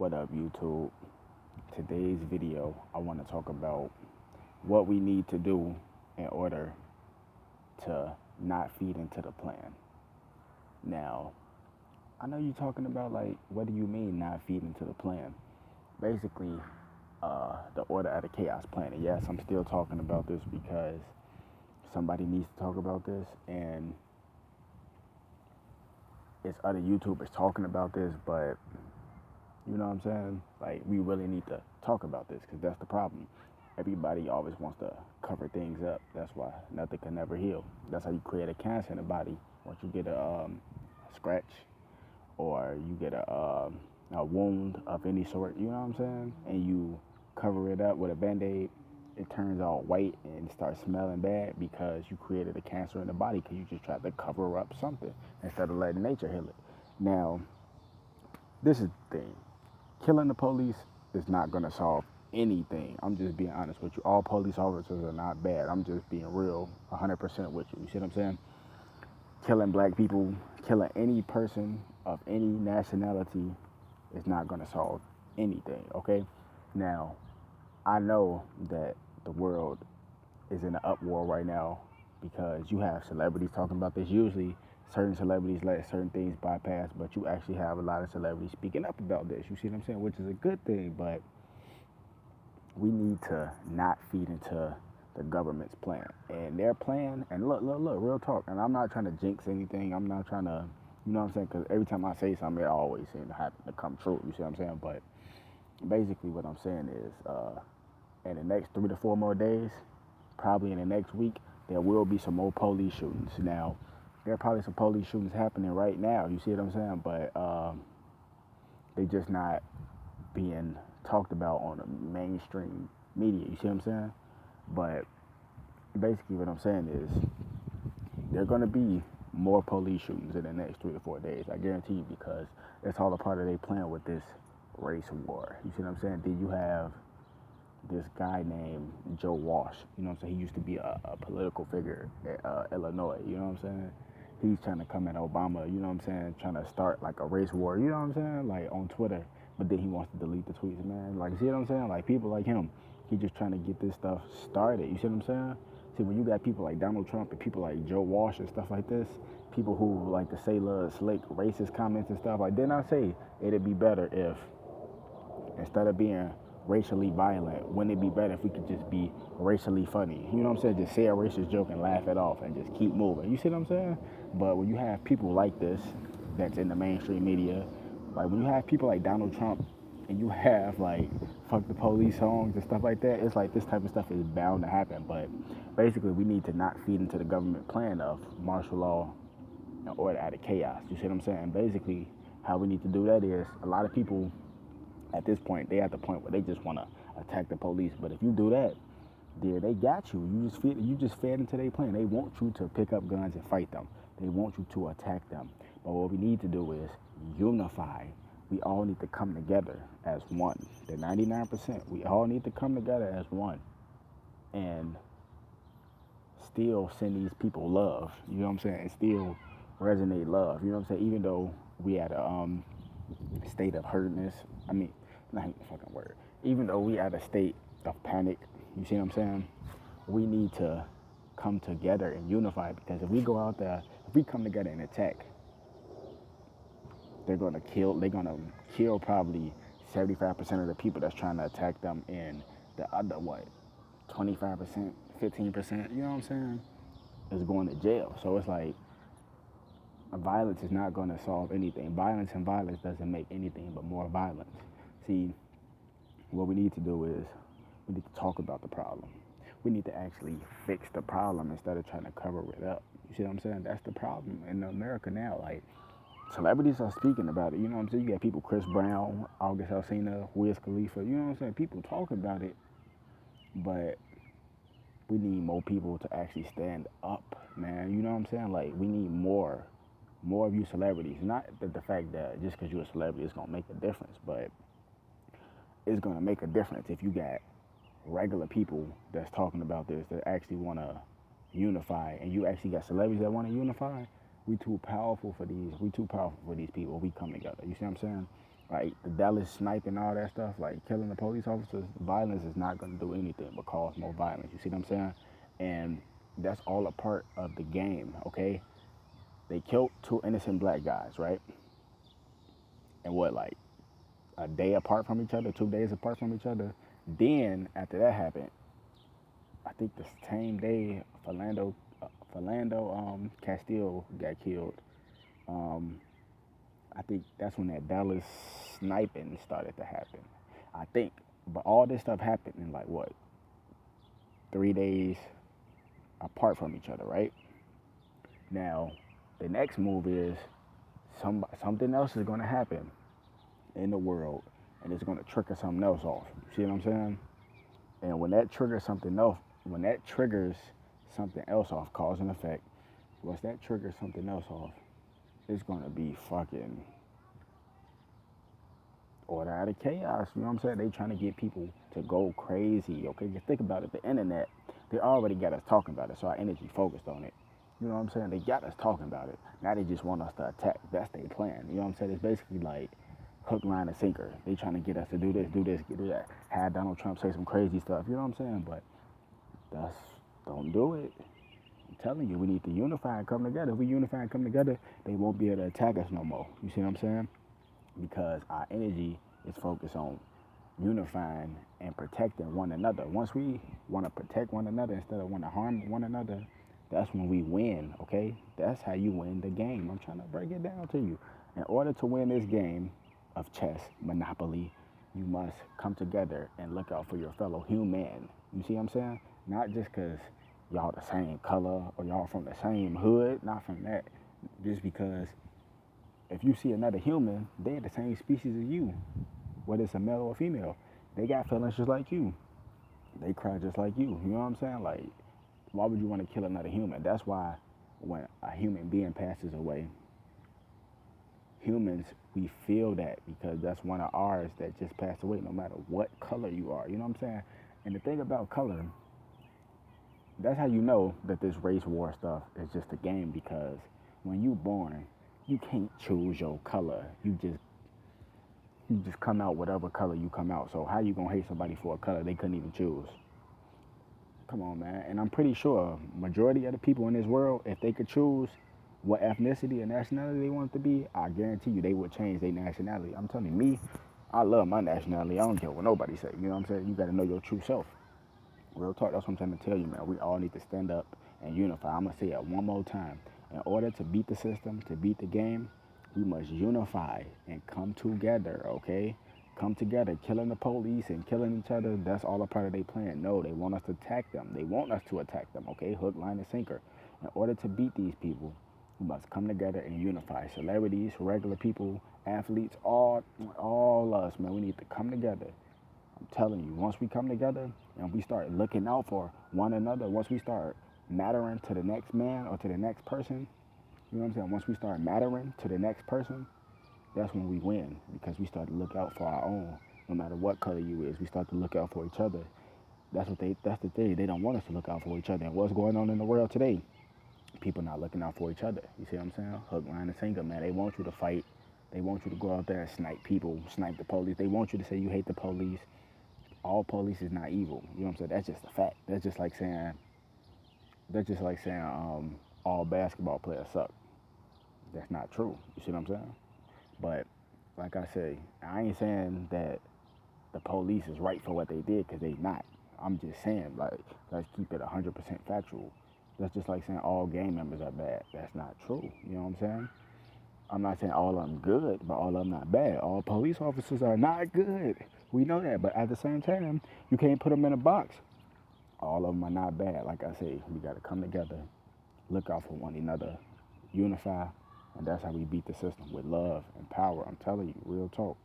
What up, YouTube? Today's video, I want to talk about what we need to do in order to not feed into the plan. Now, I know you're talking about, like, what do you mean not feed into the plan? Basically, the order out of chaos plan. And yes, I'm still talking about this because somebody needs to talk about this, and it's other YouTubers talking about this, but you know what I'm saying? Like, we really need to talk about this because that's the problem. Everybody always wants to cover things up. That's why nothing can never heal. That's how you create a cancer in the body. Once you get a scratch or you get a wound of any sort, you know what I'm saying? And you cover it up with a Band-Aid, it turns all white and starts smelling bad because you created a cancer in the body because you just tried to cover up something instead of letting nature heal it. Now, this is the thing. Killing the police is not going to solve anything. I'm just being honest with you. All police officers are not bad. I'm just being real 100% with you. You see what I'm saying? Killing black people, killing any person of any nationality is not going to solve anything, okay? Now, I know that the world is in an uproar right now because you have celebrities talking about this. Usually, certain celebrities let certain things bypass, but you actually have a lot of celebrities speaking up about this. You see what I'm saying? Which is a good thing, but we need to not feed into the government's plan. And their plan, and look, real talk, and I'm not trying to jinx anything. I'm not trying to, you know what I'm saying? Because every time I say something, it always seems to happen to come true. You see what I'm saying? But basically what I'm saying is, in the next 3 to 4 more days, probably in the next week, there will be some more police shootings. Now, there are probably some police shootings happening right now. You see what I'm saying? But they just not being talked about on the mainstream media. You see what I'm saying? But basically what I'm saying is there are going to be more police shootings in the next 3 to 4 days. I guarantee you, because it's all a part of their plan with this race war. You see what I'm saying? Then you have this guy named Joe Walsh. You know what I'm saying? He used to be a political figure at Illinois. You know what I'm saying? He's trying to come at Obama, you know what I'm saying? Trying to start like a race war, you know what I'm saying? Like on Twitter. But then he wants to delete the tweets, man. Like, see what I'm saying? Like, people like him, he just trying to get this stuff started. You see what I'm saying? See, when you got people like Donald Trump and people like Joe Walsh and stuff like this, people who like to say little slick racist comments and stuff, like, didn't I say it'd be better if instead of being racially violent, wouldn't it be better if we could just be racially funny? You know what I'm saying? Just say a racist joke and laugh it off and just keep moving. You see what I'm saying? But when you have people like this that's in the mainstream media, like when you have people like Donald Trump and you have like fuck the police songs and stuff like that, it's like this type of stuff is bound to happen. But basically we need to not feed into the government plan of martial law and order out of chaos. You see what I'm saying? Basically how we need to do that is a lot of people at this point, they at the point where they just want to attack the police. But if you do that, they got you. You just fed into their plan. They want you to pick up guns and fight them. They want you to attack them. But what we need to do is unify. We all need to come together as one. The 99%, we all need to come together as one and still send these people love. You know what I'm saying? And still resonate love. You know what I'm saying? Even though we at a state of hurtness, I mean, not even the fucking word. Even though we at a state of panic, you see what I'm saying? We need to come together and unify, because if we go out there, if we come together and attack, they're gonna kill probably 75% of the people that's trying to attack them, and the other 25%, 15%, you know what I'm saying, is going to jail. So it's like violence is not going to solve anything. Violence and violence doesn't make anything but more violence. See, what we need to do is we need to talk about the problem. We need to actually fix the problem instead of trying to cover it up. You see what I'm saying? That's the problem in America now. Like, celebrities are speaking about it. You know what I'm saying? You got people, Chris Brown, August Alsina, Wiz Khalifa. You know what I'm saying? People talking about it, but we need more people to actually stand up, man. You know what I'm saying? Like, we need more of you celebrities. Not that the fact that just because you're a celebrity it's gonna make a difference, but it's gonna make a difference if you got regular people that's talking about this that actually want to unify, and you actually got celebrities that want to unify. We too powerful for these. We too powerful for these people. We come together. You see what I'm saying? Like the Dallas sniping, all that stuff, like killing the police officers, violence is not going to do anything but cause more violence. You see what I'm saying? And that's all a part of the game, okay? They killed two innocent black guys, right? And what, like a day apart from each other, 2 days apart from each other? Then after that happened, I think the same day, Philando Castile got killed. Um, I think that's when that Dallas sniping started to happen. I think, but all this stuff happened in like what, 3 days apart from each other, right? Now, the next move is something else is going to happen in the world, and it's going to trigger something else off. See what I'm saying? And when that triggers something else off, cause and effect. Once that triggers something else off, it's going to be fucking order out of chaos. You know what I'm saying? They trying to get people to go crazy. Okay, just think about it. The internet, they already got us talking about it, so our energy focused on it. You know what I'm saying? They got us talking about it. Now they just want us to attack. That's their plan. You know what I'm saying? It's basically like hook, line, and sinker. They trying to get us to do this, do that. Have Donald Trump say some crazy stuff. You know what I'm saying? But that's don't do it. I'm telling you, we need to unify and come together. If we unify and come together, they won't be able to attack us no more. You see what I'm saying? Because our energy is focused on unifying and protecting one another. Once we want to protect one another instead of want to harm one another, that's when we win, okay? That's how you win the game. I'm trying to break it down to you. In order to win this game of chess, Monopoly, you must come together and look out for your fellow human. You see what I'm saying? Not just because y'all the same color or y'all from the same hood, not from that. Just because if you see another human, they're the same species as you, whether it's a male or a female. They got feelings just like you. They cry just like you. You know what I'm saying? Like, why would you want to kill another human? That's why when a human being passes away, humans, we feel that because that's one of ours that just passed away, no matter what color you are. You know what I'm saying? And the thing about color, that's how you know that this race war stuff is just a game, because when you born, you can't choose your color. You just come out whatever color you come out. So how you gonna hate somebody for a color they couldn't even choose? Come on, man. And I'm pretty sure majority of the people in this world, if they could choose what ethnicity and nationality they want to be, I guarantee you they would change their nationality. I'm telling you, me, I love my nationality. I don't care what nobody say. You know what I'm saying? You got to know your true self. Real talk, that's what I'm trying to tell you, man. We all need to stand up and unify. I'm going to say it one more time. In order to beat the system, to beat the game, we must unify and come together, okay? Come together. Killing the police and killing each other, that's all a part of their plan. No, they want us to attack them. They want us to attack them, okay? Hook, line, and sinker. In order to beat these people, we must come together and unify. Celebrities, regular people, athletes, all us, man. We need to come together. I'm telling you, once we come together and we start looking out for one another, once we start mattering to the next man or to the next person, you know what I'm saying? Once we start mattering to the next person, that's when we win, because we start to look out for our own. No matter what color you is, we start to look out for each other. That's the thing. They don't want us to look out for each other. And what's going on in the world today? People not looking out for each other. You see what I'm saying? Hook, line, and sinker, man. They want you to fight. They want you to go out there and snipe people, snipe the police. They want you to say you hate the police. All police is not evil. You know what I'm saying? That's just a fact. That's just like saying all basketball players suck. That's not true. You see what I'm saying? But like I say, I ain't saying that the police is right for what they did, because they not. I'm just saying, like, let's keep it 100% factual. That's just like saying all gang members are bad. That's not true. You know what I'm saying? I'm not saying all of them good, but all of them not bad. All police officers are not good. We know that. But at the same time, you can't put them in a box. All of them are not bad. Like I say, we got to come together, look out for one another, unify, and that's how we beat the system, with love and power. I'm telling you, real talk.